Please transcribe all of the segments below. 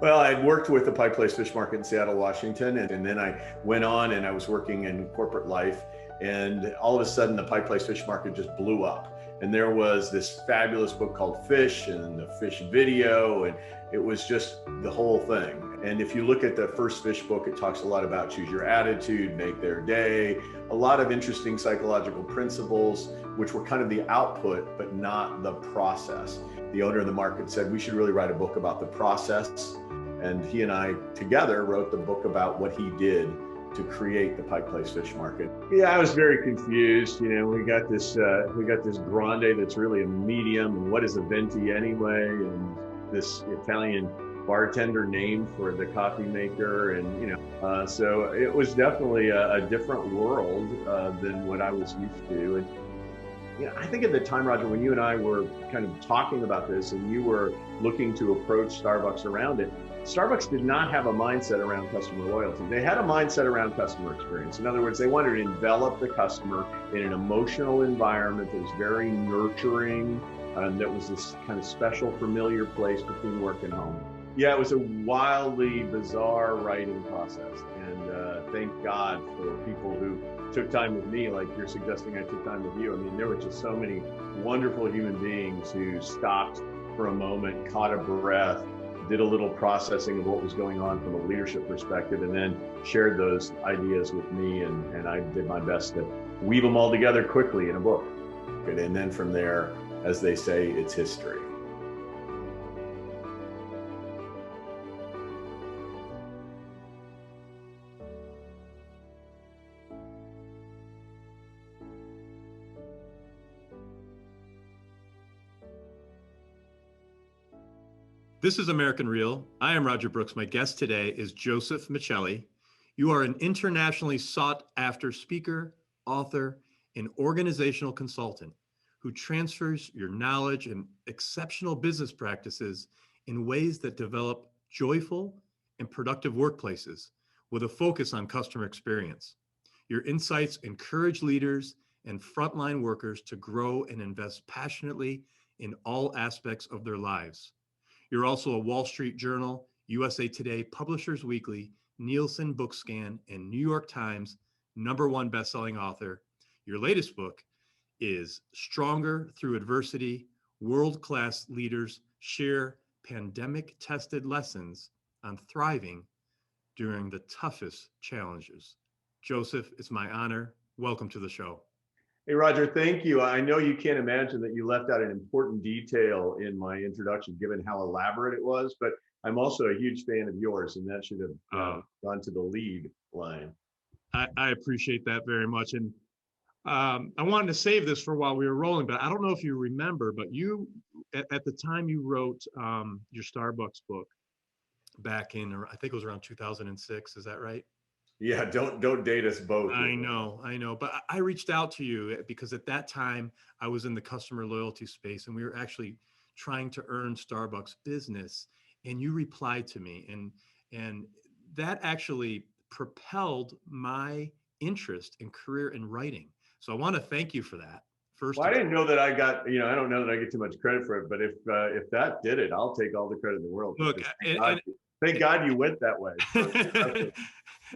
Well, I'd worked with the Pike Place Fish Market in Seattle, Washington, and then I went on and I was working in corporate life. And all of a sudden, the Pike Place Fish Market just blew up. And there was this fabulous book called Fish and the Fish video, and it was just the whole thing. And if you look at the first Fish book, it talks a lot about choose your attitude, make their day, a lot of interesting psychological principles, which were kind of the output, but not the process. The owner of the market said, we should really write a book about the process. And he and I together wrote the book about what he did to create the Pike Place Fish Market. Yeah, I was very confused. You know, we got this grande that's really a medium, and what is a venti anyway? And this Italian bartender name for the coffee maker, and so it was definitely a different world than what I was used to. And I think at the time, Roger, when you and I were kind of talking about this, and you were looking to approach Starbucks around it, Starbucks did not have a mindset around customer loyalty. They had a mindset around customer experience. In other words, they wanted to envelop the customer in an emotional environment that was very nurturing, that was this kind of special, familiar place between work and home. Yeah, it was a wildly bizarre writing process. And thank God for people who took time with me, like you're suggesting I took time with you. I mean, there were just so many wonderful human beings who stopped for a moment, caught a breath, did a little processing of what was going on from a leadership perspective, and then shared those ideas with me. And I did my best to weave them all together quickly in a book. And then from there, as they say, it's history. This is American Real. I am Roger Brooks. My guest today is Joseph Michelli. You are an internationally sought after speaker, author, and organizational consultant who transfers your knowledge and exceptional business practices in ways that develop joyful and productive workplaces with a focus on customer experience. Your insights encourage leaders and frontline workers to grow and invest passionately in all aspects of their lives. You're also a Wall Street Journal, USA Today, Publishers Weekly, Nielsen Bookscan, and New York Times #1 bestselling author. Your latest book is Stronger Through Adversity: World-Class Leaders Share Pandemic-Tested Lessons on Thriving During the Toughest Challenges. Joseph, it's my honor. Welcome to the show. Hey, Roger, thank you. I know you can't imagine that you left out an important detail in my introduction, given how elaborate it was, but I'm also a huge fan of yours, and that should have gone to the lead line. I appreciate that very much. And I wanted to save this for while we were rolling, but I don't know if you remember, but you, at the time you wrote your Starbucks book back in, I think it was around 2006, is that right? Yeah, don't date us both. I know. But I reached out to you because at that time I was in the customer loyalty space, and we were actually trying to earn Starbucks business. And you replied to me, and that actually propelled my interest and career in writing. So I want to thank you for that. First, well, I didn't know that I got, I don't know that I get too much credit for it, but if that did it, I'll take all the credit in the world. Look, thank God you went that way.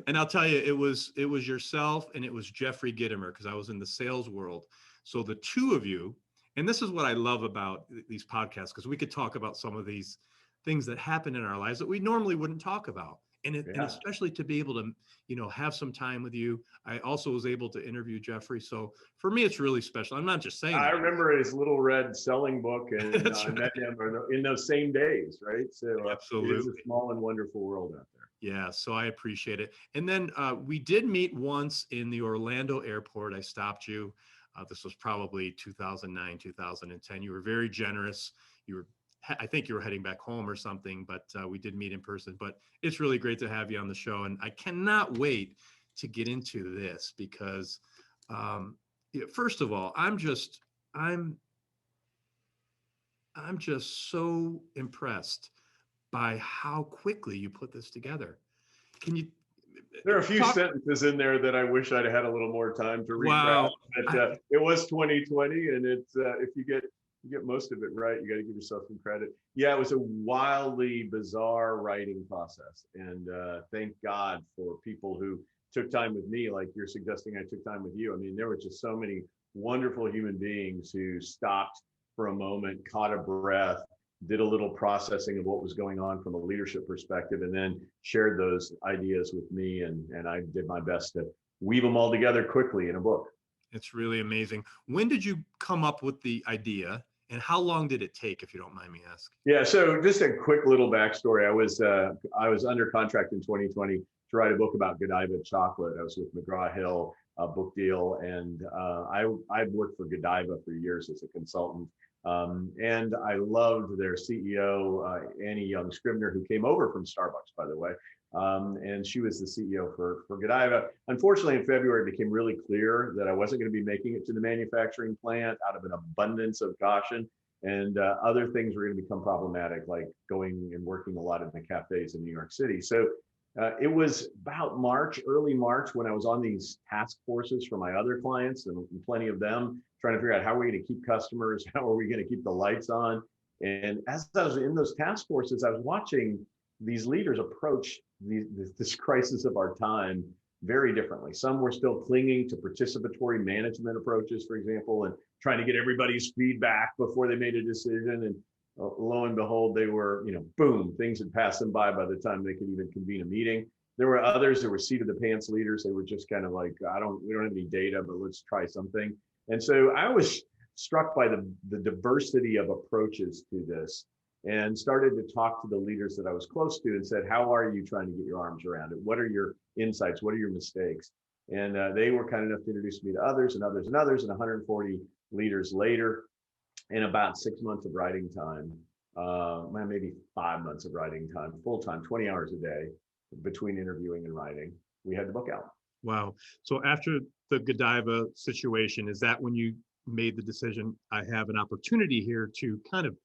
And I'll tell you, it was yourself and it was Jeffrey Gittimer, because I was in the sales world. So the two of you, and this is what I love about these podcasts, because we could talk about some of these things that happen in our lives that we normally wouldn't talk about. And especially to be able to, have some time with you. I also was able to interview Jeffrey. So for me, it's really special. I'm not just saying I remember his little red selling book, and I met him in those same days, right? So absolutely. It's a small and wonderful world out there. Yeah, so I appreciate it. And then we did meet once in the Orlando airport. I stopped you. This was probably 2009, 2010. You were very generous. I think you were heading back home or something, but we did meet in person. But it's really great to have you on the show. And I cannot wait to get into this because, first of all, I'm just so impressed by how quickly you put this together. There are a few sentences in there that I wish I'd had a little more time to read. Wow. But it was 2020, and it's if you get You get most of it right. You got to give yourself some credit. Yeah, it was a wildly bizarre writing process. And thank God for people who took time with me, like you're suggesting I took time with you. I mean, there were just so many wonderful human beings who stopped for a moment, caught a breath, did a little processing of what was going on from a leadership perspective, and then shared those ideas with me. And I did my best to weave them all together quickly in a book. It's really amazing. When did you come up with the idea, and how long did it take, if you don't mind me asking? Yeah, so just a quick little backstory. I was under contract in 2020 to write a book about Godiva chocolate. I was with McGraw-Hill, a book deal, and I've worked for Godiva for years as a consultant. And I loved their CEO, Annie Young Scribner, who came over from Starbucks, by the way. And she was the CEO for Godiva. Unfortunately, in February, it became really clear that I wasn't going to be making it to the manufacturing plant out of an abundance of caution. And other things were going to become problematic, like going and working a lot in the cafes in New York City. So it was about March, early March, when I was on these task forces for my other clients, and plenty of them, trying to figure out how are we going to keep customers, how are we going to keep the lights on. And as I was in those task forces, I was watching these leaders approach this crisis of our time very differently. Some were still clinging to participatory management approaches, for example, and trying to get everybody's feedback before they made a decision. And lo and behold, they were, boom, things had passed them by the time they could even convene a meeting. There were others that were seat of the pants leaders. They were just kind of like, we don't have any data, but let's try something. And so I was struck by the diversity of approaches to this, and started to talk to the leaders that I was close to and said, how are you trying to get your arms around it? What are your insights? What are your mistakes? And they were kind enough to introduce me to others and others and others. And 140 leaders later, in about 6 months of writing time, maybe 5 months of writing time, full time, 20 hours a day between interviewing and writing, we had the book out. Wow. So after the Godiva situation, is that when you made the decision, I have an opportunity here to kind of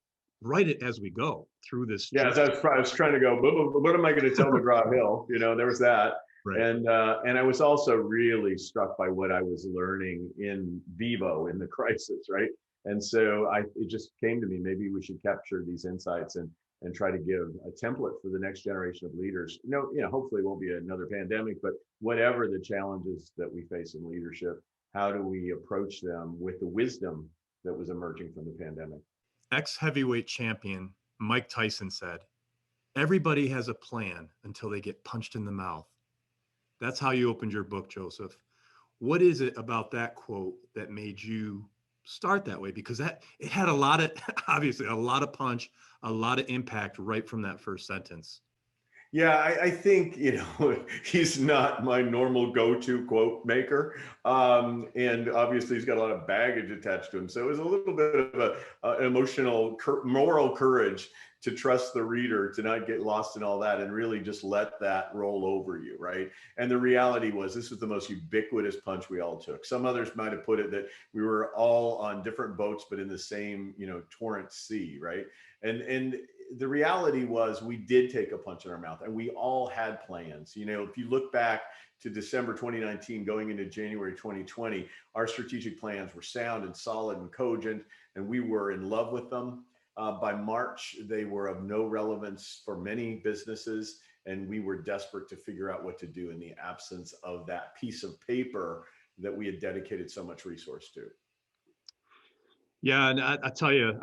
write it as we go through this? Yeah, so I was trying to go, what am I going to tell McGraw-Hill? There was that. Right. And I was also really struck by what I was learning in vivo in the crisis, right? And so it just came to me, maybe we should capture these insights and try to give a template for the next generation of leaders. Hopefully it won't be another pandemic, but whatever the challenges that we face in leadership, how do we approach them with the wisdom that was emerging from the pandemic? Ex-heavyweight champion Mike Tyson said, "Everybody has a plan until they get punched in the mouth." That's how you opened your book, Joseph. What is it about that quote that made you start that way? Because it had obviously a lot of punch, a lot of impact right from that first sentence. Yeah, I think, he's not my normal go-to quote maker. And obviously he's got a lot of baggage attached to him. So it was a little bit of an emotional, moral courage to trust the reader, to not get lost in all that and really just let that roll over you, right? And the reality was this was the most ubiquitous punch we all took. Some others might have put it that we were all on different boats, but in the same, torrent sea, right? And the reality was we did take a punch in our mouth, and we all had plans. If you look back to December 2019, going into January 2020, our strategic plans were sound and solid and cogent, and we were in love with them. By March, they were of no relevance for many businesses, and we were desperate to figure out what to do in the absence of that piece of paper that we had dedicated so much resource to. Yeah, and I tell you,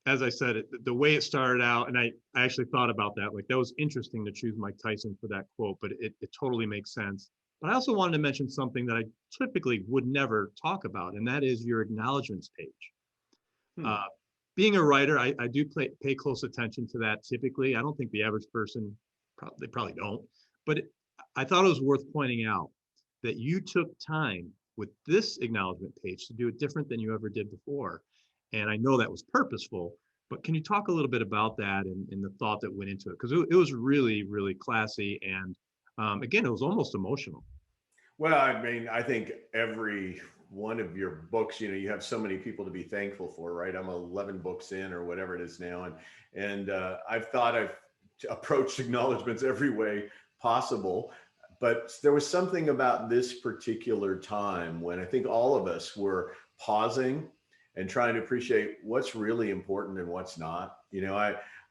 as I said, the way it started out, and I actually thought about that, like that was interesting to choose Mike Tyson for that quote, but it totally makes sense. But I also wanted to mention something that I typically would never talk about, and that is your acknowledgments page. Being a writer, I do pay close attention to that typically. I don't think the average person, they probably don't, but I thought it was worth pointing out that you took time with this acknowledgement page to do it different than you ever did before. And I know that was purposeful, but can you talk a little bit about that and the thought that went into it? Because it was really, really classy. And again, it was almost emotional. Well, I mean, I think every one of your books, you have so many people to be thankful for, right? I'm 11 books in or whatever it is now. And I've thought I've approached acknowledgments every way possible. But there was something about this particular time when I think all of us were pausing and trying to appreciate what's really important and what's not.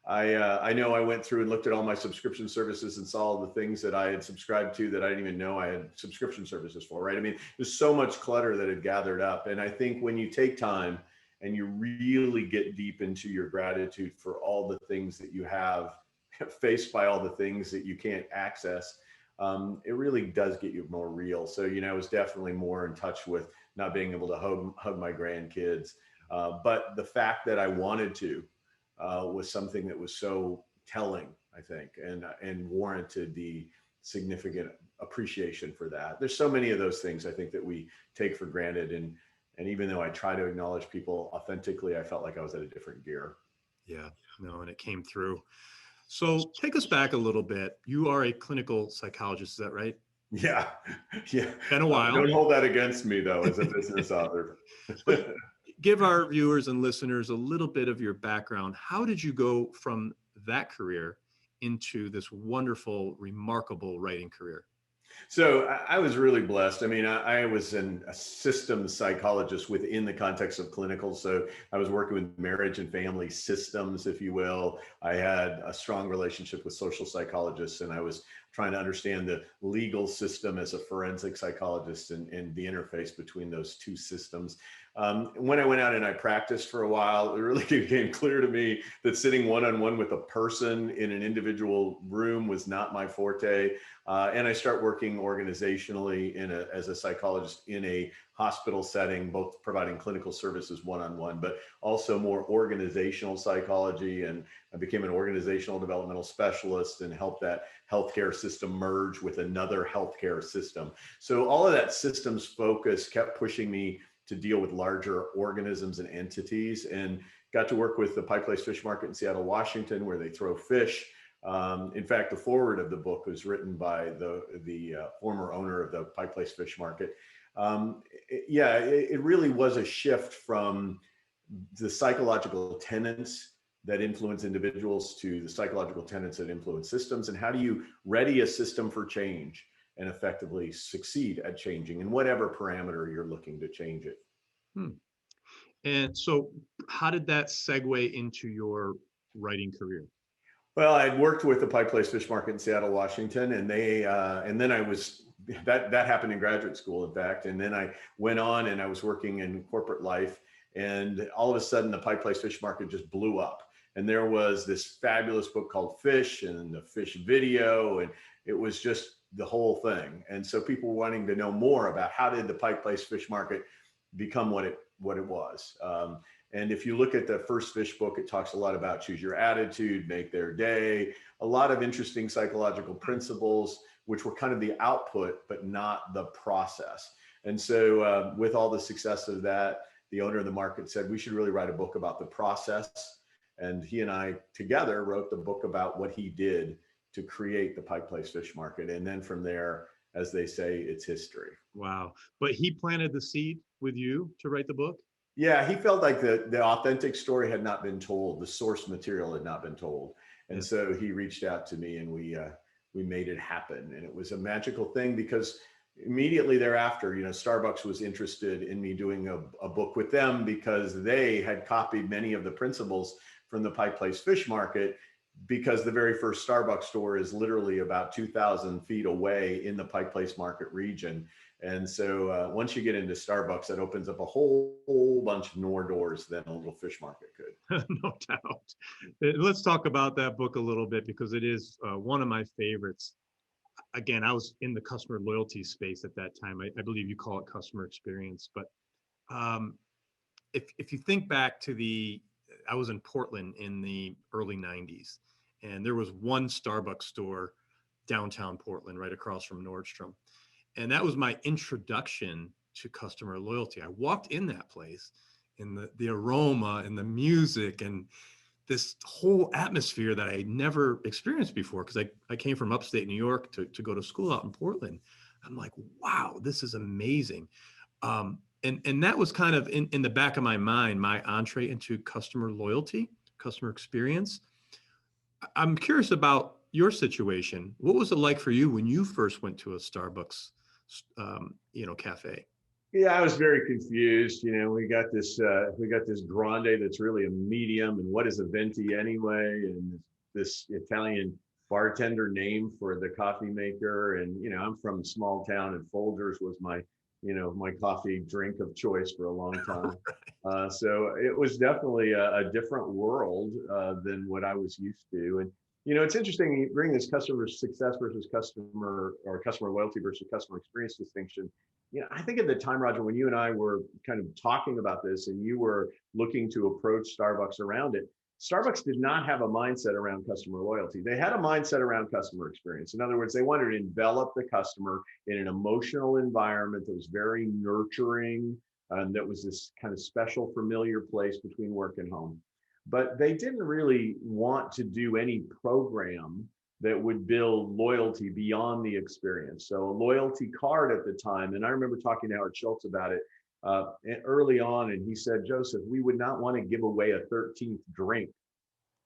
I know I went through and looked at all my subscription services and saw all the things that I had subscribed to that I didn't even know I had subscription services for, right? I mean, there's so much clutter that had gathered up. And I think when you take time and you really get deep into your gratitude for all the things that you have, faced by all the things that you can't access, it really does get you more real. So, I was definitely more in touch with not being able to hug my grandkids. But the fact that I wanted to was something that was so telling, I think, and warranted the significant appreciation for that. There's so many of those things I think that we take for granted, and even though I try to acknowledge people authentically, I felt like I was at a different gear. Yeah, no, and it came through. So take us back a little bit. You are a clinical psychologist, is that right? Yeah, yeah. Been a while. Don't hold that against me though, as a business author. Give our viewers and listeners a little bit of your background. How did you go from that career into this wonderful, remarkable writing career? So I was really blessed. I mean, I was a systems psychologist within the context of clinical. So I was working with marriage and family systems, if you will. I had a strong relationship with social psychologists, and I was trying to understand the legal system as a forensic psychologist and the interface between those two systems. When I went out and I practiced for a while, it really became clear to me that sitting one-on-one with a person in an individual room was not my forte. And I start working organizationally as a psychologist in a hospital setting, both providing clinical services one-on-one, but also more organizational psychology. And I became an organizational developmental specialist and helped that healthcare system merge with another healthcare system. So all of that systems focus kept pushing me to deal with larger organisms and entities, and got to work with the Pike Place Fish Market in Seattle, Washington, where they throw fish. In fact, the foreword of the book was written by the former owner of the Pike Place Fish Market. It really was a shift from the psychological tenets that influence individuals to the psychological tenets that influence systems. And how do you ready a system for change and effectively succeed at changing in whatever parameter you're looking to change it? And so how did that segue into your writing career? Well, I'd worked with the Pike Place Fish Market in Seattle, Washington, and then I was that happened in graduate school, in fact, and then I went on and I was working in corporate life, and all of a sudden the Pike Place Fish Market just blew up, and there was this fabulous book called Fish and the Fish video, and it was just the whole thing, and so people were wanting to know more about how did the Pike Place Fish Market become what it was. And if you look at the first fish book, it talks a lot about choose your attitude, make their day, a lot of interesting psychological principles, which were kind of the output, but not the process. And so with all the success of that, the owner of the market said, we should really write a book about the process. And he and I together wrote the book about what he did to create the Pike Place Fish Market. And then from there, as they say, it's history. Wow. But he planted the seed with you to write the book? Yeah, he felt like the authentic story had not been told, the source material had not been told, and Yes. so he reached out to me, and we made it happen, and it was a magical thing because immediately thereafter, Starbucks was interested in me doing a book with them because they had copied many of the principles from the Pike Place Fish Market, because the very first Starbucks store is literally about 2,000 feet away in the Pike Place Market region. And so once you get into Starbucks, that opens up a whole bunch more doors than a little fish market could. No doubt. Let's talk about that book a little bit, because it is one of my favorites. Again, I was in the customer loyalty space at that time. I believe you call it customer experience. But if you think back to I was in Portland in the early 90s, and there was one Starbucks store downtown Portland right across from Nordstrom. And that was my introduction to customer loyalty. I walked in that place, and the aroma and the music and this whole atmosphere that I never experienced before, because I came from upstate New York to go to school out in Portland. I'm like, wow, this is amazing. And that was kind of in the back of my mind, my entree into customer loyalty, customer experience. I'm curious about your situation. What was it like for you when you first went to a Starbucks cafe? Yeah, I was very confused. We got this grande that's really a medium, and what is a venti anyway? And this Italian bartender name for the coffee maker. And I'm from small town, and Folgers was my coffee drink of choice for a long time. So it was definitely a different world than what I was used to. And it's interesting you bring this customer success versus customer loyalty versus customer experience distinction. I think at the time, Roger, when you and I were kind of talking about this and you were looking to approach Starbucks around it, Starbucks did not have a mindset around customer loyalty. They had a mindset around customer experience. In other words, they wanted to envelop the customer in an emotional environment that was very nurturing, that was this kind of special, familiar place between work and home. But they didn't really want to do any program that would build loyalty beyond the experience. So a loyalty card at the time, and I remember talking to Howard Schultz about it early on, and he said, Joseph, we would not want to give away a 13th drink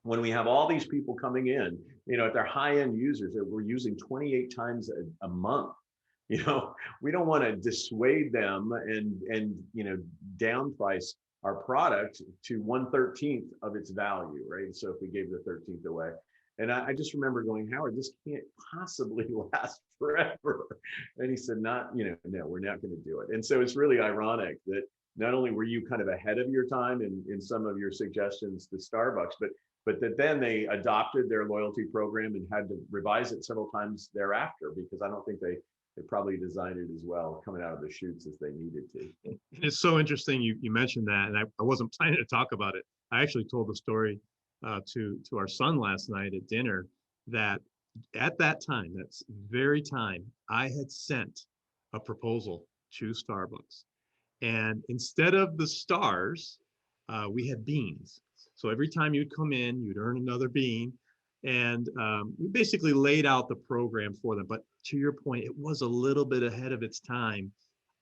when we have all these people coming in, at their high-end users that we're using 28 times a month. We don't want to dissuade them and down price our product to 1/13 of its value, right? So if we gave the 13th away. And I just remember going, Howard, this can't possibly last forever. And he said, no, we're not going to do it. And so it's really ironic that not only were you kind of ahead of your time in some of your suggestions to Starbucks, but that then they adopted their loyalty program and had to revise it several times thereafter, because I don't think they probably designed it as well coming out of the chutes as they needed to. It's so interesting you mentioned that, and I wasn't planning to talk about it. I actually told the story to our son last night at dinner, that at that time, that's very time, I had sent a proposal to Starbucks, and instead of the stars, we had beans. So every time you'd come in, you'd earn another bean, and we basically laid out the program for them. But to your point, it was a little bit ahead of its time.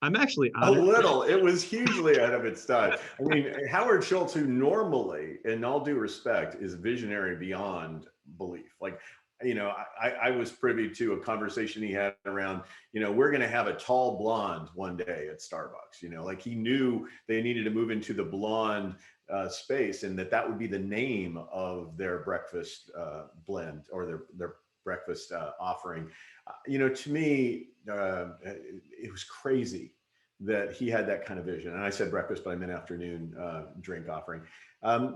I'm actually A honored. little. It was hugely ahead of its time. I mean, Howard Schultz, who normally, in all due respect, is visionary beyond belief. Like, I was privy to a conversation he had around, we're going to have a tall blonde one day at Starbucks. Like he knew they needed to move into the blonde space, and that would be the name of their breakfast blend, or their breakfast offering. To me, it was crazy that he had that kind of vision. And I said breakfast, but I meant afternoon drink offering.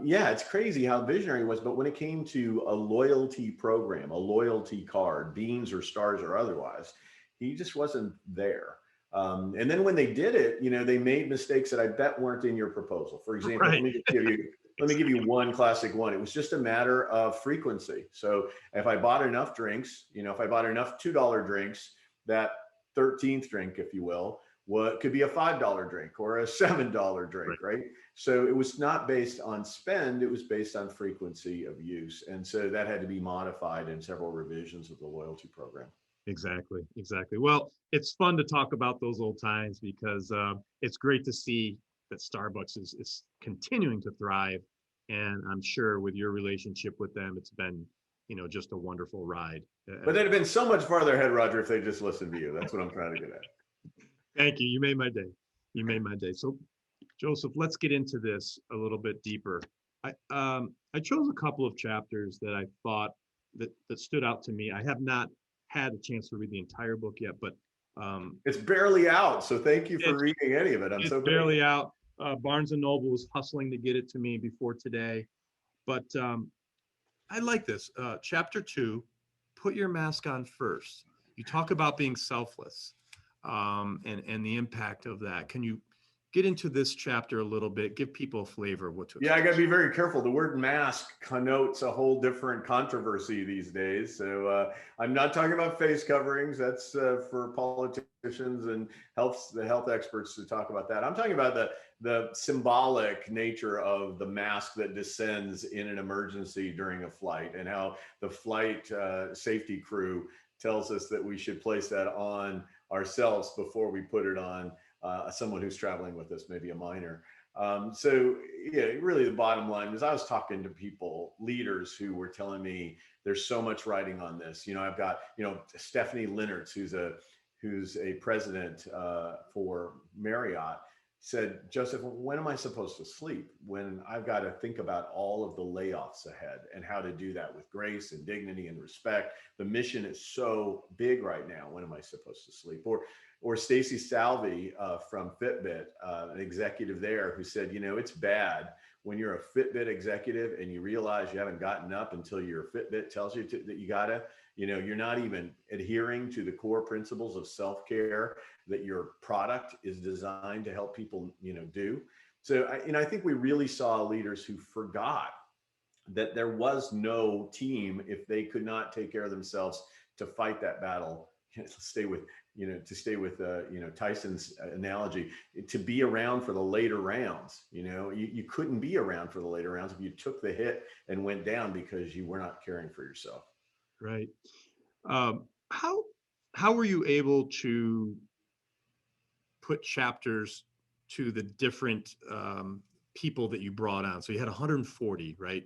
Yeah, it's crazy how visionary he was. But when it came to a loyalty program, a loyalty card, beans or stars or otherwise, he just wasn't there. And then when they did it, they made mistakes that I bet weren't in your proposal. For example, Right. let me give you one classic one. It was just a matter of frequency. So if I bought enough drinks, if I bought enough $2 drinks, that 13th drink, if you will, what could be a $5 drink or a $7 drink, right? So it was not based on spend, it was based on frequency of use. And so that had to be modified in several revisions of the loyalty program. Exactly. Well, it's fun to talk about those old times, because it's great to see that Starbucks is continuing to thrive. And I'm sure with your relationship with them, it's been, just a wonderful ride. But they'd have been so much farther ahead, Roger, if they just listened to you. That's what I'm trying to get at. Thank you. You made my day. So, Joseph, let's get into this a little bit deeper. I chose a couple of chapters that I thought that stood out to me. I have not had a chance to read the entire book yet, but it's barely out. So thank you for reading any of it. It's barely out. Barnes and Noble was hustling to get it to me before today, but I like this. Chapter 2, put your mask on first. You talk about being selfless, and the impact of that. Can you get into this chapter a little bit? Give people a flavor of what to expect. Yeah, I got to be very careful. The word mask connotes a whole different controversy these days. So I'm not talking about face coverings. That's for politicians and the health experts to talk about that. I'm talking about the symbolic nature of the mask that descends in an emergency during a flight, and how the flight safety crew tells us that we should place that on ourselves before we put it on someone who's traveling with us, maybe a minor. So yeah, really the bottom line is I was talking to people, leaders who were telling me there's so much writing on this. I've got, Stephanie Linnartz, who's who's a president for Marriott, said, Joseph, when am I supposed to sleep? When I've got to think about all of the layoffs ahead and how to do that with grace and dignity and respect. The mission is so big right now. When am I supposed to sleep? Or Stacy Salvi from Fitbit, an executive there, who said, it's bad when you're a Fitbit executive and you realize you haven't gotten up until your Fitbit tells you that you gotta, you're not even adhering to the core principles of self-care that your product is designed to help people, do. So, I think we really saw leaders who forgot that there was no team if they could not take care of themselves to fight that battle. Stay with, Tyson's analogy, to be around for the later rounds. You couldn't be around for the later rounds if you took the hit and went down because you were not caring for yourself. Right. How were you able to put chapters to the different people that you brought on? So you had 140, right?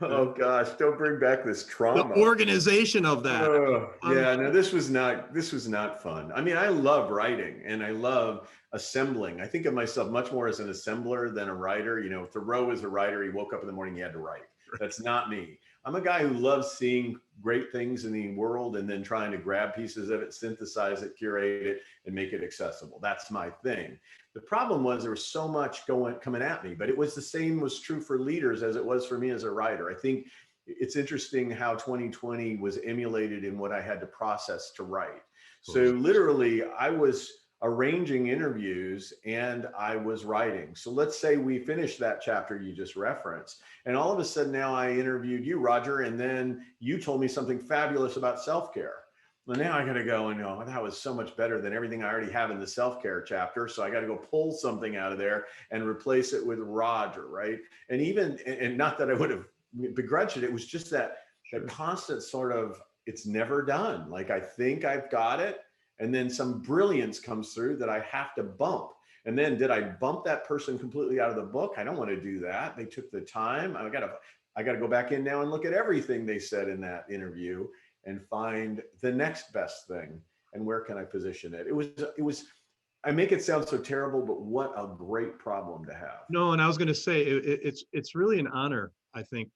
Oh gosh, don't bring back this trauma. The organization of that. Yeah, no, this was not fun. I mean, I love writing and I love assembling. I think of myself much more as an assembler than a writer. Thoreau is a writer. He woke up in the morning, he had to write. That's not me. I'm a guy who loves seeing great things in the world and then trying to grab pieces of it, synthesize it, curate it, and make it accessible. That's my thing. The problem was there was so much coming at me, but it was the same was true for leaders as it was for me as a writer. I think it's interesting how 2020 was emulated in what I had to process to write. So literally, I was arranging interviews and I was writing. So let's say we finished that chapter you just referenced, and all of a sudden now I interviewed you, Roger, and then you told me something fabulous about self-care. Well, now I got to go and go, that was so much better than everything I already have in the self-care chapter. So I got to go pull something out of there and replace it with Roger, right? And not that I would have begrudged it. It was just that constant sort of, it's never done. Like, I think I've got it. And then some brilliance comes through that I have to bump. And then did I bump that person completely out of the book? I don't want to do that. They took the time. I got to go back in now and look at everything they said in that interview and find the next best thing. And where can I position it? It was, I make it sound so terrible, but what a great problem to have. No, and I was going to say, it's really an honor, I think,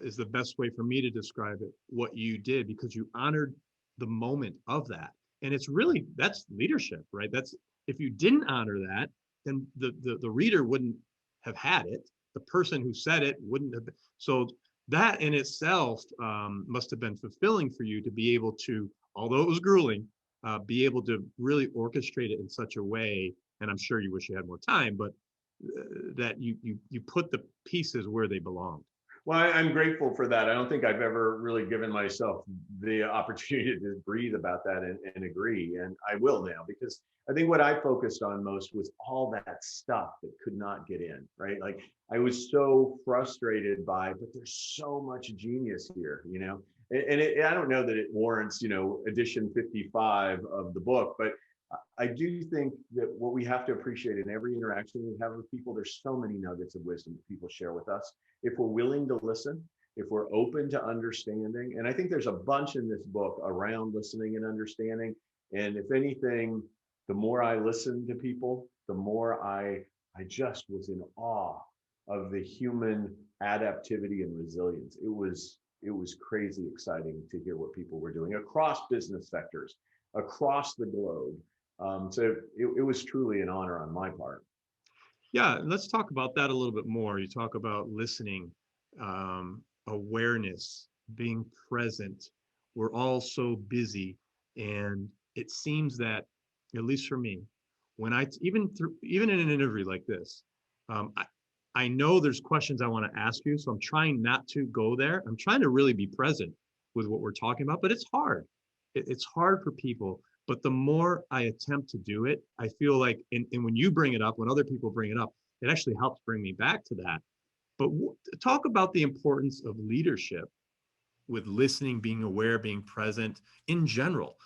is the best way for me to describe it, what you did, because you honored the moment of that. And it's really, that's leadership, right? That's, if you didn't honor that, then the reader wouldn't have had it. The person who said it wouldn't have been. So that in itself must have been fulfilling for you to be able to, although it was grueling, be able to really orchestrate it in such a way. And I'm sure you wish you had more time, but that you put the pieces where they belong. Well, I'm grateful for that. I don't think I've ever really given myself the opportunity to breathe about that and agree. And I will now, because I think what I focused on most was all that stuff that could not get in, right? Like, I was so frustrated by, but there's so much genius here, and I don't know that it warrants, edition 55 of the book, but I do think that what we have to appreciate in every interaction we have with people, there's so many nuggets of wisdom that people share with us. If we're willing to listen, if we're open to understanding, and I think there's a bunch in this book around listening and understanding. And if anything, the more I listened to people, the more I just was in awe of the human adaptivity and resilience. It was crazy exciting to hear what people were doing across business sectors, across the globe. So it was truly an honor on my part. Yeah, let's talk about that a little bit more. You talk about listening, awareness, being present. We're all so busy, and it seems that, at least for me, when even in an interview like this, I know there's questions I want to ask you, so I'm trying not to go there. I'm trying to really be present with what we're talking about, but it's hard. It's hard for people. But the more I attempt to do it, I feel like, and when you bring it up, when other people bring it up, it actually helps bring me back to that. But talk about the importance of leadership with listening, being aware, being present in general,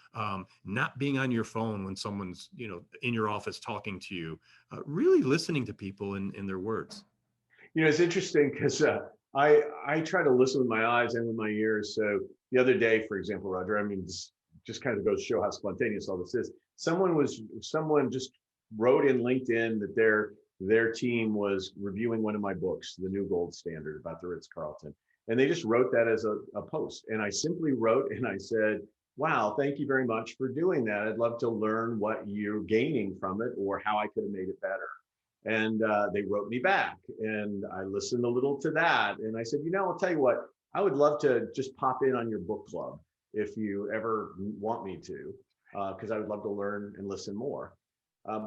not being on your phone when someone's, in your office talking to you, really listening to people in their words. It's interesting because I try to listen with my eyes and with my ears. So the other day, for example, Roger, just kind of goes to show how spontaneous all this is. Someone just wrote in LinkedIn that their team was reviewing one of my books, The New Gold Standard, about the Ritz-Carlton. And they just wrote that as a post. And I simply wrote and I said, wow, thank you very much for doing that. I'd love to learn what you're gaining from it or how I could have made it better. And they wrote me back and I listened a little to that. And I said, I'll tell you what, I would love to just pop in on your book club if you ever want me to, because I would love to learn and listen more.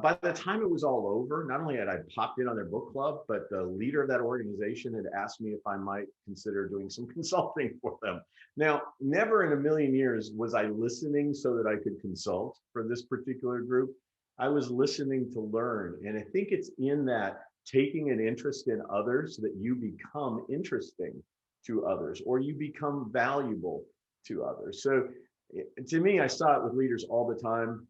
By the time it was all over, not only had I popped in on their book club, but the leader of that organization had asked me if I might consider doing some consulting for them. Now, never in a million years was I listening so that I could consult for this particular group. I was listening to learn. And I think it's in that taking an interest in others that you become interesting to others or you become valuable to others. So to me, I saw it with leaders all the time.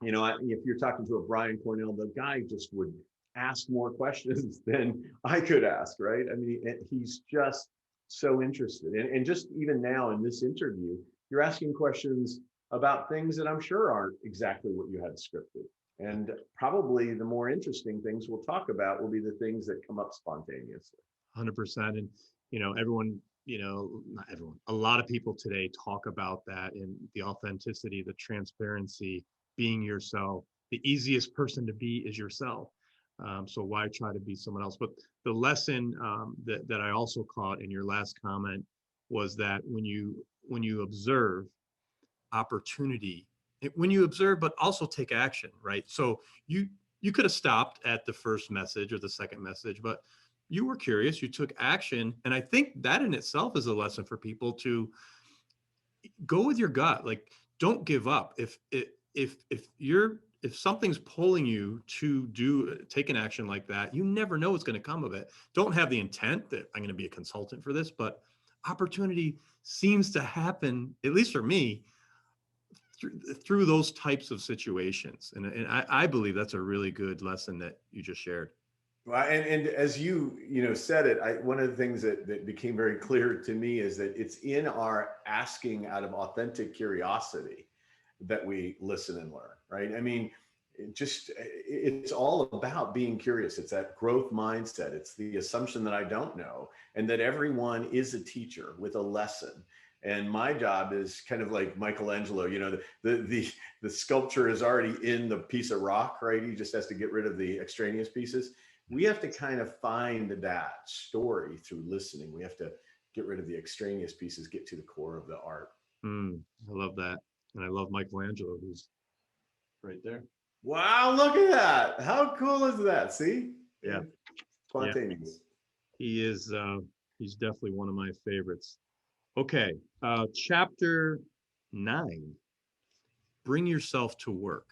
If you're talking to a Brian Cornell, the guy just would ask more questions than I could ask, right? I mean, he's just so interested. And just even now in this interview, you're asking questions about things that I'm sure aren't exactly what you had scripted. And probably the more interesting things we'll talk about will be the things that come up spontaneously. 100%. And, everyone, not everyone, a lot of people today talk about that and the authenticity, the transparency, being yourself. The easiest person to be is yourself. So why try to be someone else? But the lesson that I also caught in your last comment was that when you observe opportunity, when you observe, but also take action, right? So you could have stopped at the first message or the second message, but you were curious, you took action. And I think that in itself is a lesson for people to go with your gut. Like, don't give up. If something's pulling you to take an action like that, you never know what's going to come of it. Don't have the intent that I'm going to be a consultant for this, but opportunity seems to happen, at least for me, through those types of situations. And I believe that's a really good lesson that you just shared. Well, and as you said it, one of the things that became very clear to me is that it's in our asking out of authentic curiosity that we listen and learn, right? I mean, it's all about being curious. It's that growth mindset. It's the assumption that I don't know and that everyone is a teacher with a lesson. And my job is kind of like Michelangelo, the sculpture is already in the piece of rock, right? He just has to get rid of the extraneous pieces. We have to kind of find that story through listening. We have to get rid of the extraneous pieces, get to the core of the art. I love that. And I love Michelangelo, who's right there. Wow, look at that. How cool is that? See? Yeah. Spontaneous. Yeah. He's definitely one of my favorites. Okay. Chapter 9, bring yourself to work.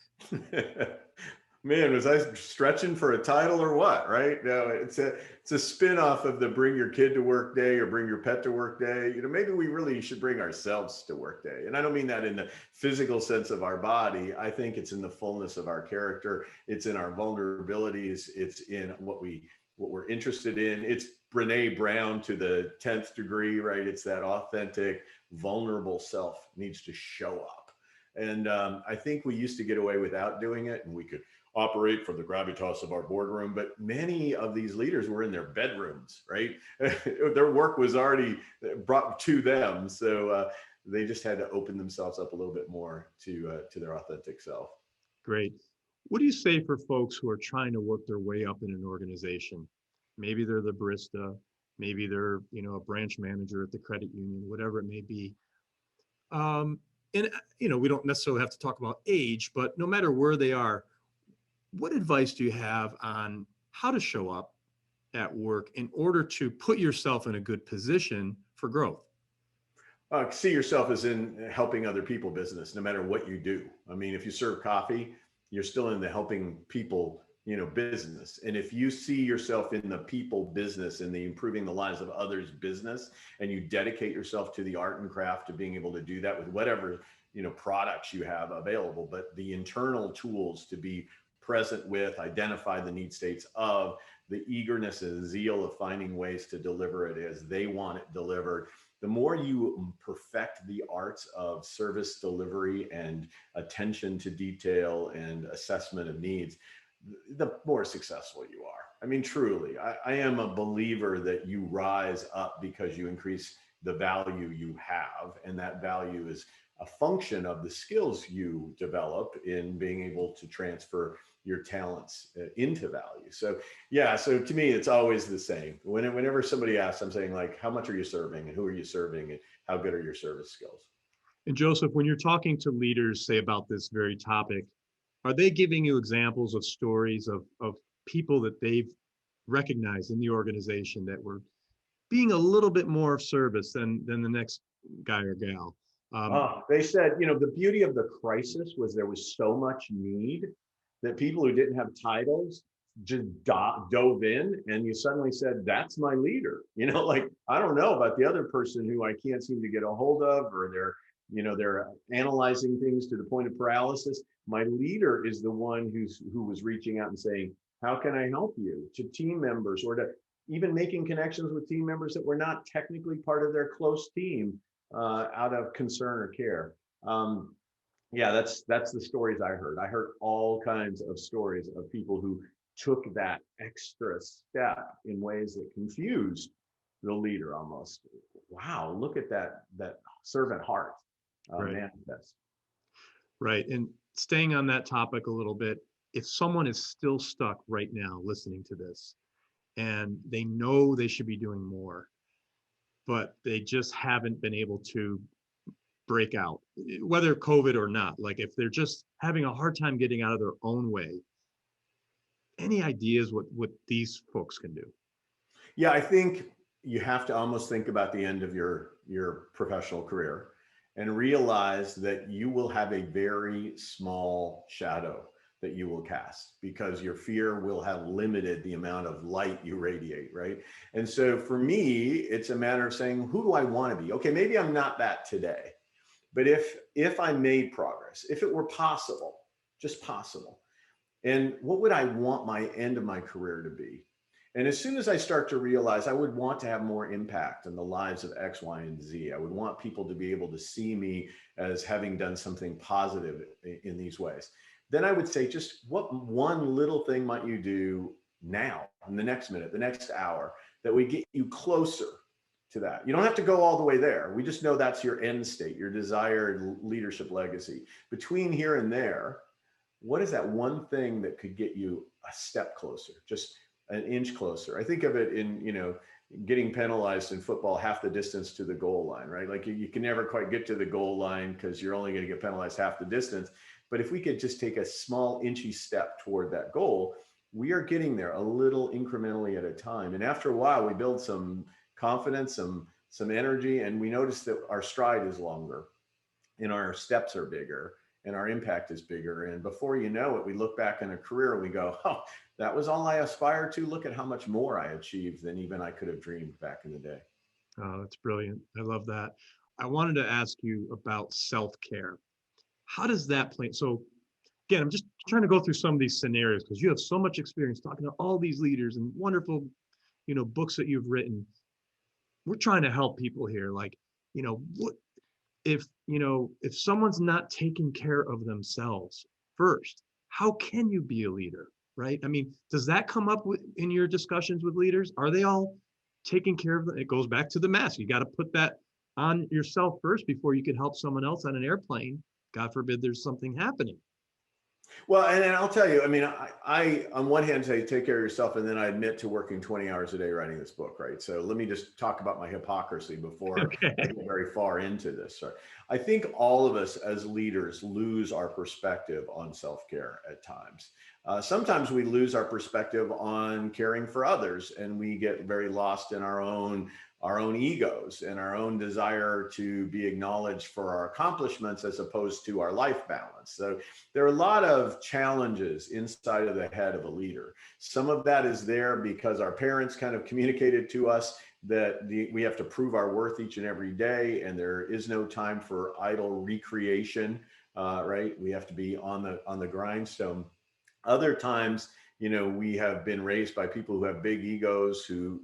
Man, was I stretching for a title or what? Right? No, it's a spin-off of the bring your kid to work day or bring your pet to work day. Maybe we really should bring ourselves to work day. And I don't mean that in the physical sense of our body. I think it's in the fullness of our character. It's in our vulnerabilities. It's in what we're interested in. It's Brene Brown to the 10th degree, right? It's that authentic, vulnerable self needs to show up. And I think we used to get away without doing it, and we could operate from the gravitas of our boardroom, but many of these leaders were in their bedrooms, right? Their work was already brought to them. So they just had to open themselves up a little bit more to their authentic self. Great. What do you say for folks who are trying to work their way up in an organization? Maybe they're the barista, maybe they're, a branch manager at the credit union, whatever it may be. And, we don't necessarily have to talk about age, but no matter where they are, what advice do you have on how to show up at work in order to put yourself in a good position for growth? See yourself as in helping other people business, no matter what you do. I mean, if you serve coffee, you're still in the helping people, business. And if you see yourself in the people business and the improving the lives of others business, and you dedicate yourself to the art and craft of being able to do that with whatever, products you have available, but the internal tools to be present with, identify the need states of, the eagerness and zeal of finding ways to deliver it as they want it delivered, the more you perfect the arts of service delivery and attention to detail and assessment of needs, the more successful you are. I mean, truly, I am a believer that you rise up because you increase the value you have. And that value is a function of the skills you develop in being able to transfer your talents into value. So yeah, so to me, it's always the same. Whenever somebody asks, I'm saying like, how much are you serving and who are you serving and how good are your service skills? And Joseph, when you're talking to leaders, say about this very topic, are they giving you examples of stories of people that they've recognized in the organization that were being a little bit more of service than the next guy or gal? They said, the beauty of the crisis was there was so much need that people who didn't have titles just dove in, and you suddenly said, that's my leader. Like, I don't know about the other person who I can't seem to get a hold of, or they're analyzing things to the point of paralysis. My leader is the one who was reaching out and saying, how can I help you, to team members, or to even making connections with team members that were not technically part of their close team, out of concern or care. Yeah, that's the stories I heard. I heard all kinds of stories of people who took that extra step in ways that confused the leader almost. Wow, look at that servant heart Right. manifest. Right. And staying on that topic a little bit, if someone is still stuck right now listening to this and they know they should be doing more, but they just haven't been able to break out, whether COVID or not, like if they're just having a hard time getting out of their own way, any ideas what these folks can do? Yeah, I think you have to almost think about the end of your professional career and realize that you will have a very small shadow that you will cast because your fear will have limited the amount of light you radiate, right? And so for me, it's a matter of saying, who do I want to be? Okay, maybe I'm not that today, but if I made progress, if it were possible, just possible, and what would I want my end of my career to be? And as soon as I start to realize I would want to have more impact in the lives of X, Y, and Z, I would want people to be able to see me as having done something positive in these ways. Then I would say, just what one little thing might you do now, in the next minute, the next hour, that would get you closer to that? You don't have to go all the way there. We just know that's your end state, your desired leadership legacy. Between here and there, what is that one thing that could get you a step closer, just an inch closer? I think of it in, getting penalized in football, half the distance to the goal line, right? Like you can never quite get to the goal line because you're only going to get penalized half the distance. But if we could just take a small inchy step toward that goal, we are getting there a little incrementally at a time. And after a while, we build some confidence, some energy, and we notice that our stride is longer and our steps are bigger and our impact is bigger. And before you know it, we look back in a career and we go, oh, that was all I aspired to. Look at how much more I achieved than even I could have dreamed back in the day. Oh, that's brilliant. I love that. I wanted to ask you about self-care. How does that play? So again, I'm just trying to go through some of these scenarios because you have so much experience talking to all these leaders and wonderful, books that you've written. We're trying to help people here. Like, what if someone's not taking care of themselves first, how can you be a leader, right? I mean, does that come up in your discussions with leaders? Are they all taking care of them? It goes back to the mask. You got to put that on yourself first before you could help someone else on an airplane. God forbid there's something happening. Well, and I'll tell you, I mean, I on one hand say take care of yourself, and then I admit to working 20 hours a day writing this book, right? So let me just talk about my hypocrisy before Okay. I get very far into this. Right? I think all of us as leaders lose our perspective on self-care at times. Sometimes we lose our perspective on caring for others, and we get very lost in our own egos and our own desire to be acknowledged for our accomplishments as opposed to our life balance. So there are a lot of challenges inside of the head of a leader. Some of that is there because our parents kind of communicated to us that we have to prove our worth each and every day, and there is no time for idle recreation, right? We have to be on the grindstone. Other times, we have been raised by people who have big egos who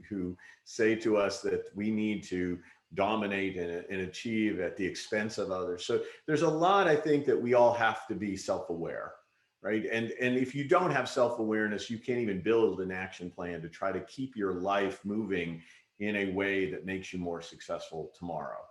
say to us that we need to dominate and achieve at the expense of others. So there's a lot, I think, that we all have to be self-aware, right? And if you don't have self-awareness, you can't even build an action plan to try to keep your life moving in a way that makes you more successful tomorrow,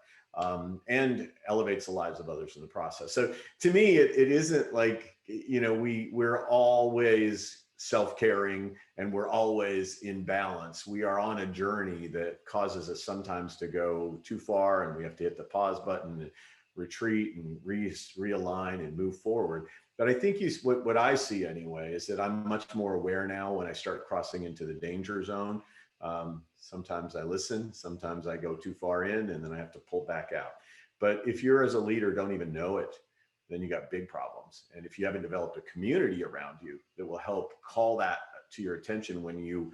and elevates the lives of others in the process. So to me, it isn't like, we're always self-caring and we're always in balance. We are on a journey that causes us sometimes to go too far, and we have to hit the pause button and retreat and realign and move forward. But I think what I see anyway is that I'm much more aware now when I start crossing into the danger zone. Sometimes I listen, sometimes I go too far in, and then I have to pull back out. But if you're, as a leader, don't even know it, then you got big problems. And if you haven't developed a community around you that will help call that to your attention when you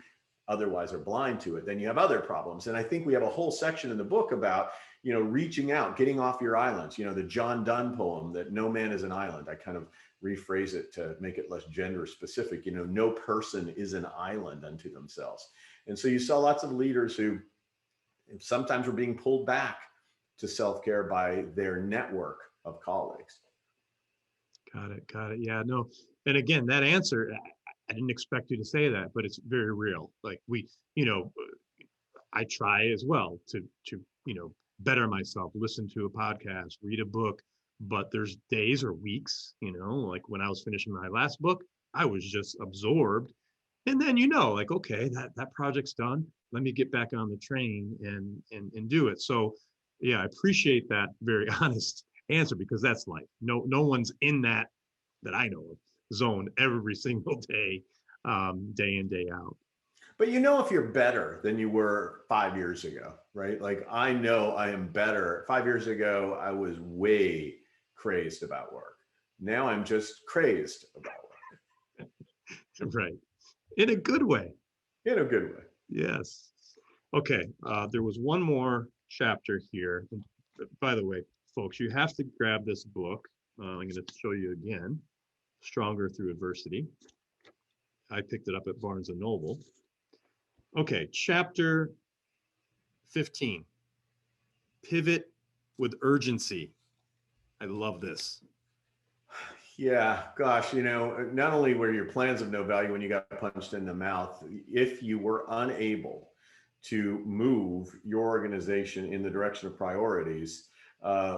otherwise are blind to it, then you have other problems. And I think we have a whole section in the book about, reaching out, getting off your islands, the John Donne poem that no man is an island. I kind of rephrase it to make it less gender specific. No person is an island unto themselves. And so you saw lots of leaders who sometimes were being pulled back to self-care by their network of colleagues. Got it. Yeah, no. And again, that answer, I didn't expect you to say that, but it's very real. Like I try as well to better myself, listen to a podcast, read a book, but there's days or weeks, like when I was finishing my last book, I was just absorbed. And then, like, okay, that project's done. Let me get back on the train and do it. So yeah, I appreciate that very honest answer, because that's life. No one's in that I know of zone every single day, day in, day out. But if you're better than you were 5 years ago, right? Like, I know I am better. 5 years ago, I was way crazed about work. Now I'm just crazed about work. Right. In a good way. In a good way. Yes. Okay. There was one more chapter here. By the way, folks, you have to grab this book. I'm going to show you again. Stronger Through Adversity. I picked it up at Barnes and Noble. Okay, chapter 15. Pivot with urgency. I love this. Yeah, gosh, not only were your plans of no value when you got punched in the mouth, if you were unable to move your organization in the direction of priorities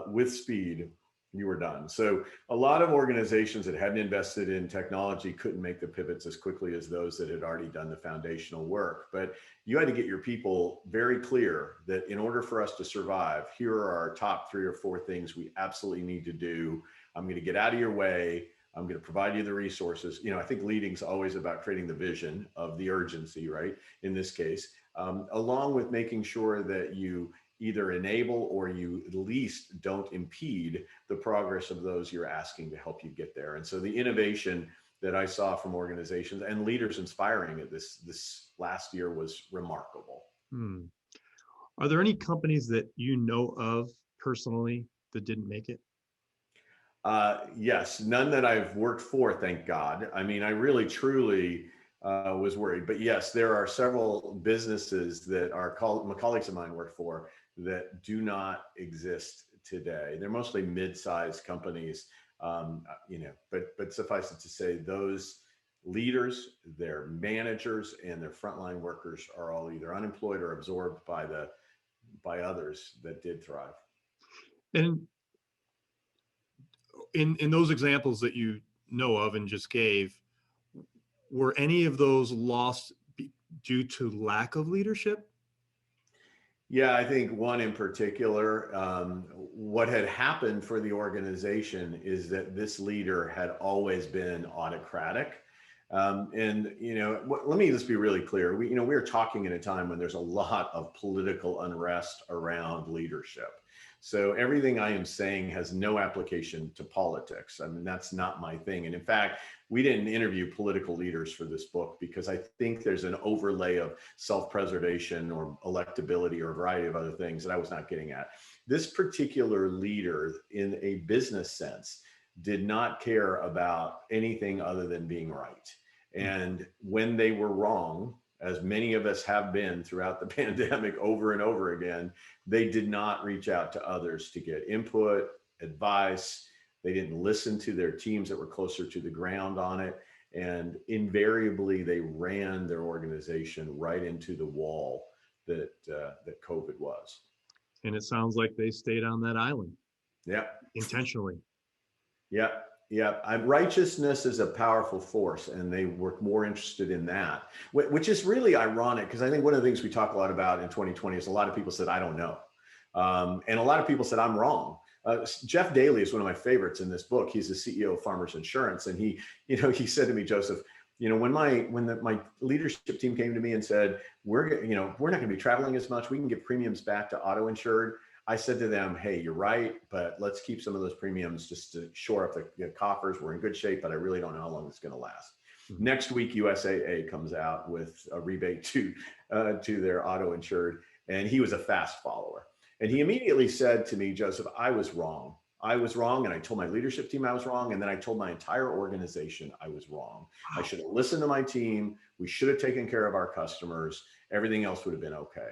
with speed, you were done. So a lot of organizations that hadn't invested in technology couldn't make the pivots as quickly as those that had already done the foundational work. But you had to get your people very clear that in order for us to survive, here are our top 3 or 4 things we absolutely need to do. I'm going to get out of your way. I'm going to provide you the resources. I think leading is always about creating the vision of the urgency, right? In this case, along with making sure that you either enable or you at least don't impede the progress of those you're asking to help you get there. And so the innovation that I saw from organizations and leaders inspiring at this last year was remarkable. Are there any companies that you know of personally that didn't make it? Yes, none that I've worked for, thank God. I mean, I really, truly was worried. But yes, there are several businesses that my colleagues of mine work for that do not exist today. They're mostly mid-sized companies, but suffice it to say, those leaders, their managers, and their frontline workers are all either unemployed or absorbed by others that did thrive. And in those examples that you know of and just gave, were any of those lost due to lack of leadership? Yeah, I think one in particular, what had happened for the organization is that this leader had always been autocratic. Let me just be really clear. We're talking in a time when there's a lot of political unrest around leadership. So everything I am saying has no application to politics. I mean, that's not my thing. And in fact, we didn't interview political leaders for this book because I think there's an overlay of self-preservation or electability or a variety of other things that I was not getting at. This particular leader, in a business sense, did not care about anything other than being right. And when they were wrong, as many of us have been throughout the pandemic over and over again, they did not reach out to others to get input, advice. They didn't listen to their teams that were closer to the ground on it. And invariably, they ran their organization right into the wall that COVID was. And it sounds like they stayed on that island Yeah. intentionally. Yeah. Yeah. Righteousness is a powerful force, and they were more interested in that, which is really ironic, because I think one of the things we talk a lot about in 2020 is a lot of people said, I don't know. And a lot of people said, I'm wrong. Jeff Daly is one of my favorites in this book. He's the CEO of Farmers Insurance. And he said to me, Joseph, when my leadership team came to me and said, we're not going to be traveling as much, we can give premiums back to auto insured. I said to them, hey, you're right, but let's keep some of those premiums just to shore up the coffers. We're in good shape, but I really don't know how long it's going to last. Mm-hmm. Next week, USAA comes out with a rebate to their auto insured, and he was a fast follower. And he immediately said to me, Joseph, I was wrong. I was wrong. And I told my leadership team I was wrong. And then I told my entire organization I was wrong. I should have listened to my team. We should have taken care of our customers. Everything else would have been okay.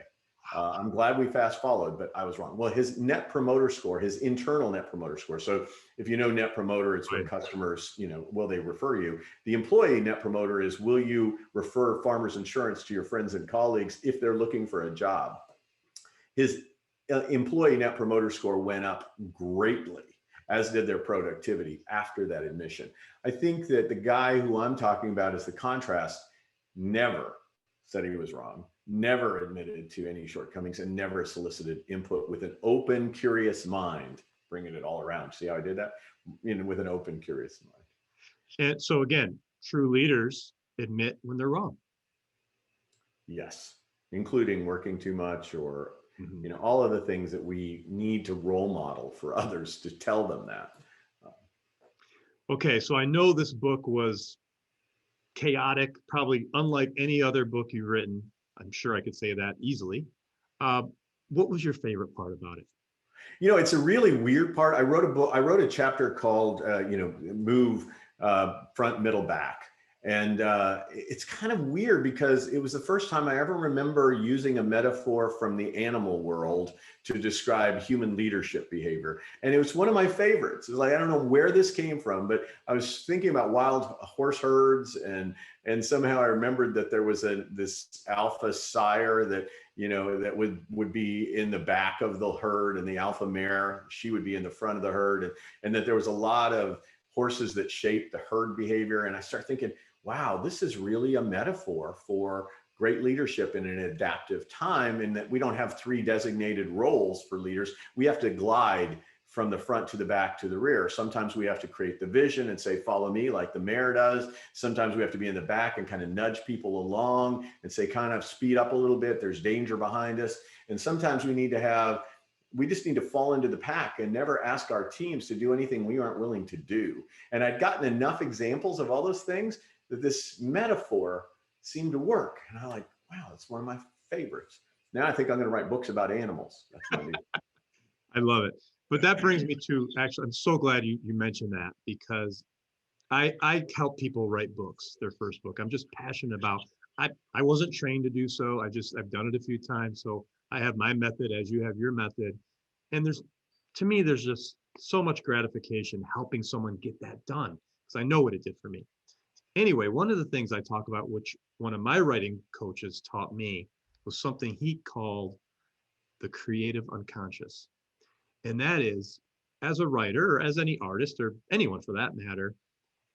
I'm glad we fast followed, but I was wrong. Well, his net promoter score, his internal net promoter score. So if you know net promoter, it's when customers, will they refer you? The employee net promoter is, will you refer Farmers Insurance to your friends and colleagues if they're looking for a job? His employee net promoter score went up greatly, as did their productivity after that admission. I think that the guy who I'm talking about is the contrast, never said he was wrong, never admitted to any shortcomings, and never solicited input with an open, curious mind, bringing it all around. See how I did that? With an open, curious mind. And so again, true leaders admit when they're wrong. Yes, including working too much, or all of the things that we need to role model for others, to tell them that. Okay, so I know this book was chaotic, probably unlike any other book you've written. I'm sure I could say that easily. What was your favorite part about it? It's a really weird part. I wrote a chapter called, Move Front, Middle, Back. And it's kind of weird, because it was the first time I ever remember using a metaphor from the animal world to describe human leadership behavior. And it was one of my favorites. It's like, I don't know where this came from, but I was thinking about wild horse herds, and somehow I remembered that there was this alpha sire that, that would be in the back of the herd, and the alpha mare, she would be in the front of the herd, and that there was a lot of horses that shaped the herd behavior. And I started thinking, wow, this is really a metaphor for great leadership in an adaptive time, in that we don't have three designated roles for leaders. We have to glide from the front to the back to the rear. Sometimes we have to create the vision and say, follow me, like the mare does. Sometimes we have to be in the back and kind of nudge people along and say, kind of speed up a little bit, there's danger behind us. And sometimes we just need to fall into the pack and never ask our teams to do anything we aren't willing to do. And I'd gotten enough examples of all those things that this metaphor seemed to work. And I'm like, wow, it's one of my favorites. Now I think I'm going to write books about animals. That's what I do. I love it. But that brings me to, actually, I'm so glad you mentioned that, because I help people write books, their first book. I'm just passionate about, I wasn't trained to do so. I've done it a few times. So I have my method as you have your method. And to me, there's just so much gratification helping someone get that done, because I know what it did for me. Anyway, one of the things I talk about, which one of my writing coaches taught me, was something he called the creative unconscious. And that is, as a writer, or as any artist, or anyone for that matter,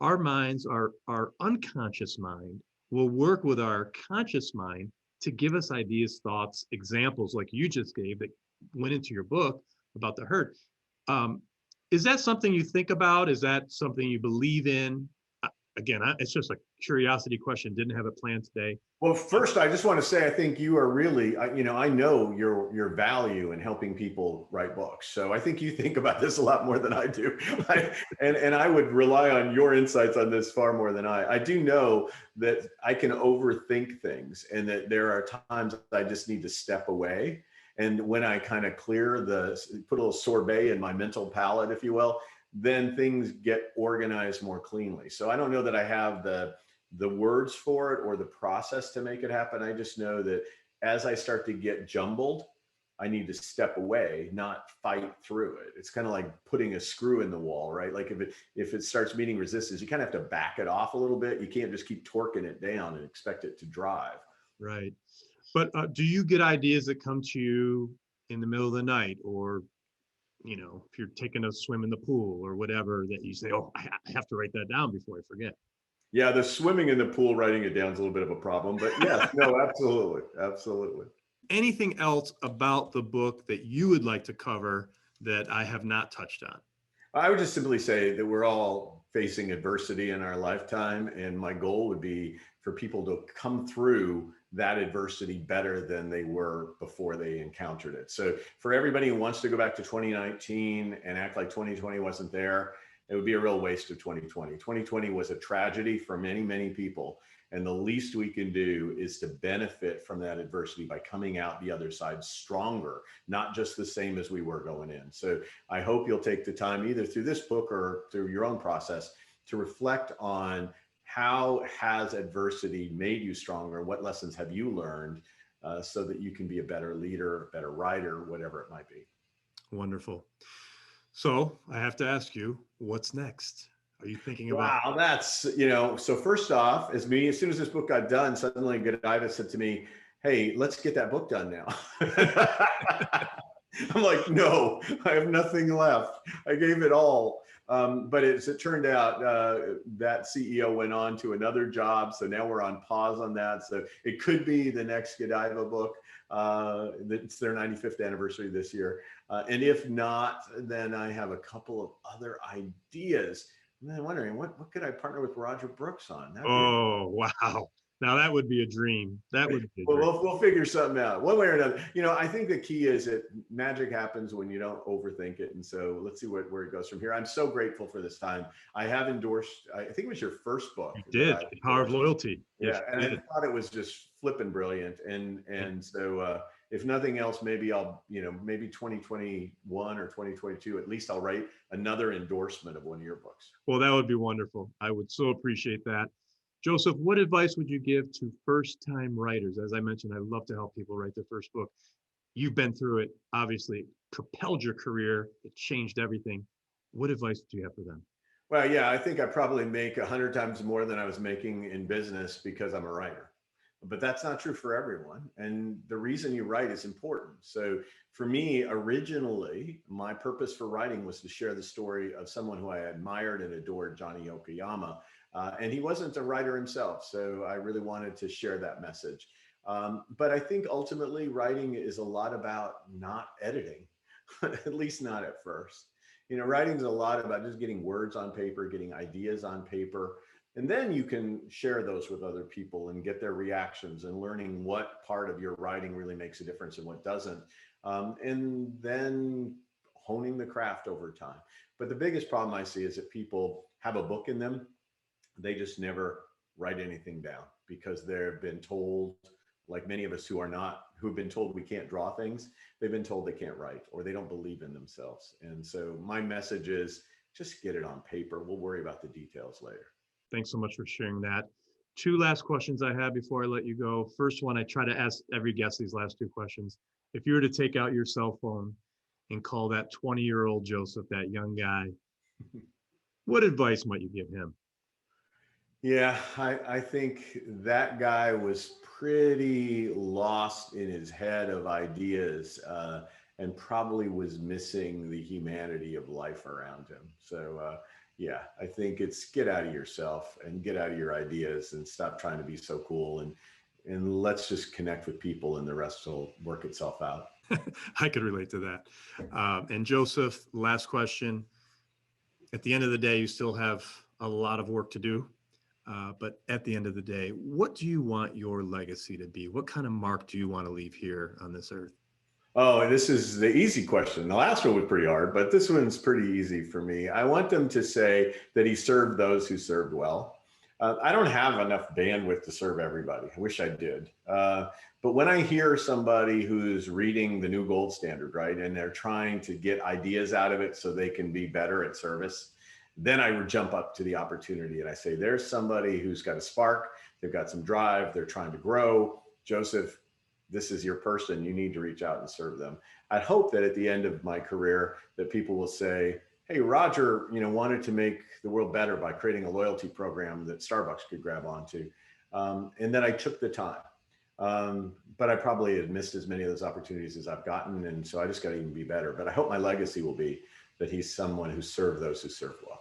our minds, our unconscious mind will work with our conscious mind to give us ideas, thoughts, examples like you just gave that went into your book about the herd. Is that something you think about? Is that something you believe in? Again, it's just a curiosity question. Didn't have it planned today. Well, first, I just want to say, I think you are really, I know your value in helping people write books. So I think you think about this a lot more than I do. And I would rely on your insights on this far more than I. I do know that I can overthink things, and that there are times I just need to step away. And when I kind of put a little sorbet in my mental palate, if you will, then things get organized more cleanly. So I don't know that I have the the words for it or the process to make it happen. I just know that as I start to get jumbled, I need to step away, not fight through it. It's kind of like putting a screw in the wall, right? Like if it starts meeting resistance, you kind of have to back it off a little bit. You can't just keep torquing it down and expect it to drive. Right. But do you get ideas that come to you in the middle of the night, or if you're taking a swim in the pool or whatever, that you say, oh, I have to write that down before I forget? Yeah, the swimming in the pool, writing it down is a little bit of a problem, but yes, no, absolutely, absolutely. Anything else about the book that you would like to cover that I have not touched on? I would just simply say that we're all facing adversity in our lifetime, and my goal would be for people to come through that adversity better than they were before they encountered it. So for everybody who wants to go back to 2019 and act like 2020 wasn't there, it would be a real waste of 2020. 2020 was a tragedy for many, many people. And the least we can do is to benefit from that adversity by coming out the other side stronger, not just the same as we were going in. So I hope you'll take the time, either through this book or through your own process, to reflect on how has adversity made you stronger? What lessons have you learned so that you can be a better leader, better writer, whatever it might be. Wonderful. So I have to ask you, what's next? Are you thinking about? Wow, that's, so first off, as soon as this book got done, suddenly Godiva said to me, hey, let's get that book done now. I'm like, no, I have nothing left. I gave it all. But as it turned out, that CEO went on to another job. So now we're on pause on that. So it could be the next Godiva book. It's their 95th anniversary this year. And if not, then I have a couple of other ideas. I'm wondering, what could I partner with Roger Brooks on? Oh, wow. Now that would be a dream. That would be a dream. Well, we'll figure something out one way or another. I think the key is that magic happens when you don't overthink it. And so let's see where it goes from here. I'm so grateful for this time. I have endorsed, I think it was your first book. You did, The Power of Loyalty. Yeah, Yes, and I thought it was just flipping brilliant. And so if nothing else, maybe I'll, maybe 2021 or 2022, at least I'll write another endorsement of one of your books. Well, that would be wonderful. I would so appreciate that. Joseph, what advice would you give to first-time writers? As I mentioned, I love to help people write their first book. You've been through it, obviously, propelled your career. It changed everything. What advice do you have for them? Well, yeah, I think I probably make 100 times more than I was making in business because I'm a writer. But that's not true for everyone. And the reason you write is important. So for me, originally, my purpose for writing was to share the story of someone who I admired and adored, Johnny Yokoyama. And he wasn't a writer himself. So I really wanted to share that message. But I think ultimately writing is a lot about not editing, at least not at first. Writing is a lot about just getting words on paper, getting ideas on paper. And then you can share those with other people and get their reactions and learning what part of your writing really makes a difference and what doesn't. And then honing the craft over time. But the biggest problem I see is that people have a book in them. They just never write anything down because they've been told, like many of us who've been told we can't draw things, they've been told they can't write or they don't believe in themselves. And so my message is just get it on paper. We'll worry about the details later. Thanks so much for sharing that. Two last questions I have before I let you go. First one, I try to ask every guest these last two questions. If you were to take out your cell phone and call that 20-year-old Joseph, that young guy, what advice might you give him? Yeah, I think that guy was pretty lost in his head of ideas and probably was missing the humanity of life around him. So yeah, I think it's get out of yourself and get out of your ideas and stop trying to be so cool and let's just connect with people and the rest will work itself out. I could relate to that. And Joseph, last question. At the end of the day, you still have a lot of work to do. But at the end of the day, what do you want your legacy to be? What kind of mark do you want to leave here on this earth? Oh, and this is the easy question. The last one was pretty hard, but this one's pretty easy for me. I want them to say that he served those who served well. I don't have enough bandwidth to serve everybody. I wish I did. But when I hear somebody who's reading the new gold standard, right, and they're trying to get ideas out of it so they can be better at service, then I would jump up to the opportunity and I say, there's somebody who's got a spark, they've got some drive, they're trying to grow. Joseph, this is your person. You need to reach out and serve them. I hope that at the end of my career that people will say, hey, Roger, wanted to make the world better by creating a loyalty program that Starbucks could grab onto. And then I took the time. But I probably had missed as many of those opportunities as I've gotten. And so I just got to even be better. But I hope my legacy will be that he's someone who served those who served well.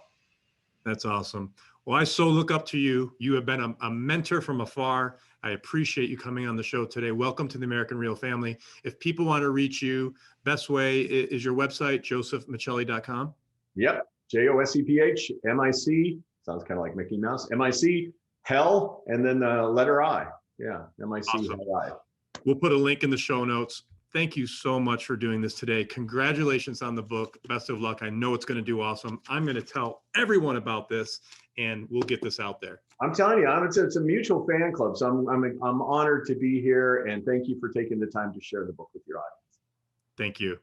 That's awesome. Well, I so look up to you. You have been a mentor from afar. I appreciate you coming on the show today. Welcome to the American Real family. If people want to reach you, best way is your website, josephmichelli.com. Yep. JOSEPH, MIC. Sounds kind of like Mickey Mouse. MIC, hell, and then the letter I. Yeah, MIC, awesome. hell I. We'll put a link in the show notes. Thank you so much for doing this today. Congratulations on the book. Best of luck. I know it's going to do awesome. I'm going to tell everyone about this, and we'll get this out there. I'm telling you, it's a mutual fan club. So I'm honored to be here, and thank you for taking the time to share the book with your audience. Thank you.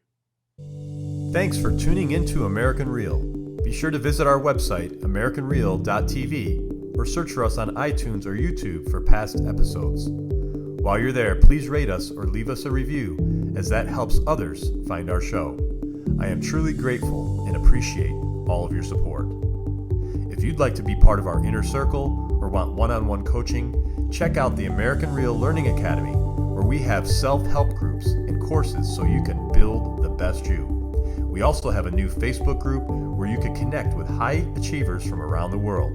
Thanks for tuning into American Real. Be sure to visit our website, americanreal.tv, or search for us on iTunes or YouTube for past episodes. While you're there, please rate us or leave us a review, as that helps others find our show. I am truly grateful and appreciate all of your support. If you'd like to be part of our inner circle or want one-on-one coaching, check out the American Real Learning Academy, where we have self-help groups and courses so you can build the best you. We also have a new Facebook group where you can connect with high achievers from around the world.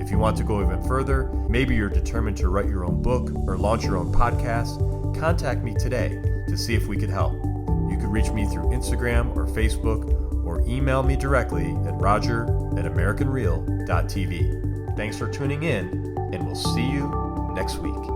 If you want to go even further, maybe you're determined to write your own book or launch your own podcast, contact me today to see if we could help. You can reach me through Instagram or Facebook, or email me directly at roger@americanreal.tv. Thanks for tuning in, and we'll see you next week.